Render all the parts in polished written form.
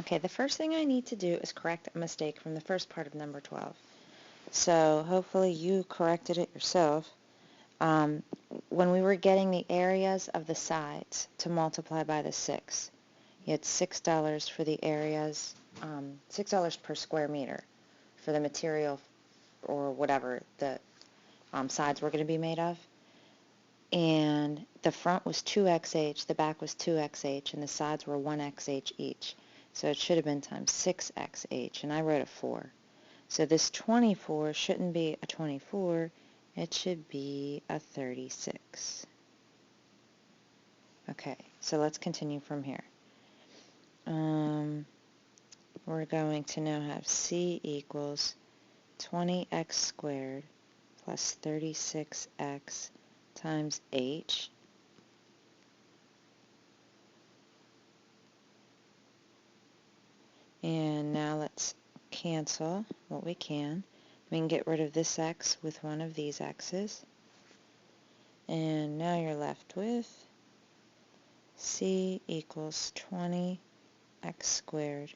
Okay, the first thing I need to do is correct a mistake from the first part of number 12. So hopefully you corrected it yourself. When we were getting the areas of the sides to multiply by the 6, you had $6 for the areas, $6 per square meter for the material or whatever the sides were going to be made of. And the front was 2xh, the back was 2xh, and the sides were 1xh each. So it should have been times 6xh, and I wrote a 4. So this 24 shouldn't be a 24, it should be a 36. Okay, so let's continue from here. We're going to now have C equals 20x squared plus 36x times h. And now let's cancel what we can. We can get rid of this x with one of these x's. And now you're left with C equals 20x squared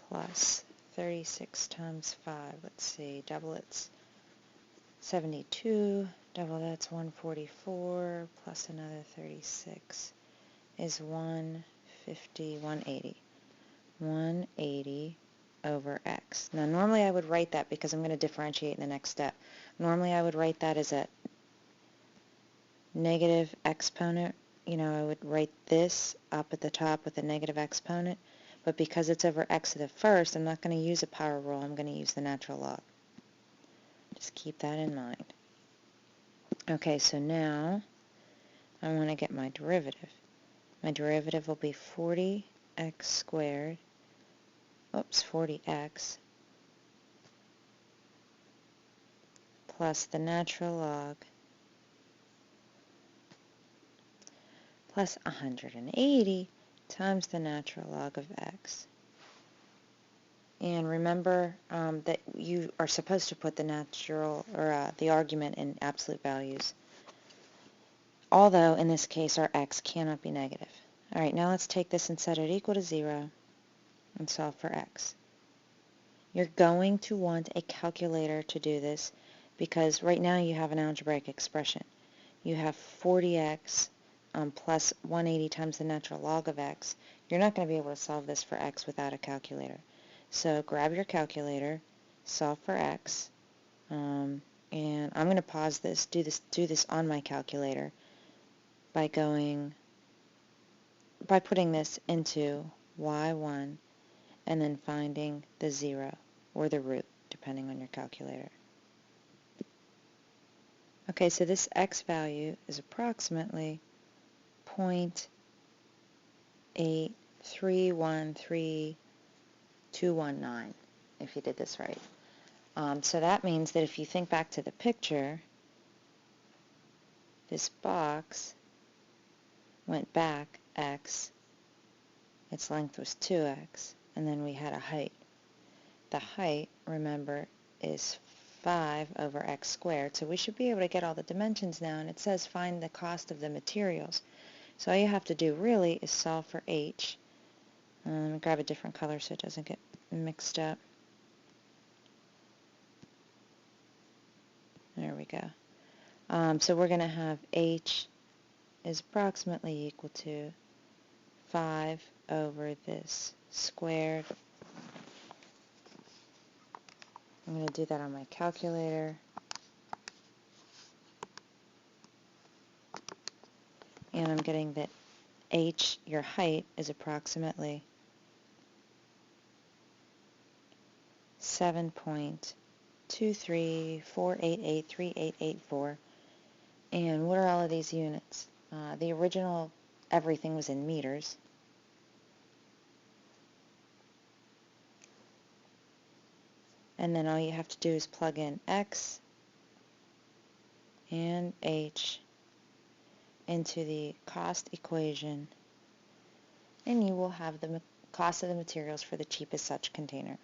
plus 36 times 5. Let's see, double it's 72, double that's 144, plus another 36 is 150, 180. 180 over x. Now normally I would write that because I'm going to differentiate in the next step. Normally I would write that as a negative exponent. You know, I would write this up at the top with a negative exponent, but because it's over x to the first, I'm not going to use a power rule, I'm going to use the natural log. Just keep that in mind. Okay, so now I want to get my derivative. My derivative will be 40x squared, 40x, plus the natural log plus 180 times the natural log of x. And remember that you are supposed to put the natural or the argument in absolute values. Although in this case our x cannot be negative. Alright, now let's take this and set it equal to 0 and solve for x. You're going to want a calculator to do this because right now you have an algebraic expression. You have 40x plus 180 times the natural log of x. You're not going to be able to solve this for x without a calculator. So grab your calculator, solve for x, and I'm going to pause this, do this on my calculator by putting this into y1 and then finding the 0 or the root, depending on your calculator. Okay, so this x value is approximately 0.8313 219, if you did this right. So that means that if you think back to the picture, this box went back x, its length was 2x, and then we had a height. The height, remember, is 5 over x squared, so we should be able to get all the dimensions now, and it says find the cost of the materials. So all you have to do really is solve for h. Grab a different color so it doesn't get mixed up. There we go. So we're going to have h is approximately equal to 5 over this squared. I'm going to do that on my calculator. And I'm getting that h, your height, is approximately 7.234883884. And what are all of these units? The original everything was in meters. And then all you have to do is plug in x and h into the cost equation, and you will have the cost of the materials for the cheapest such container.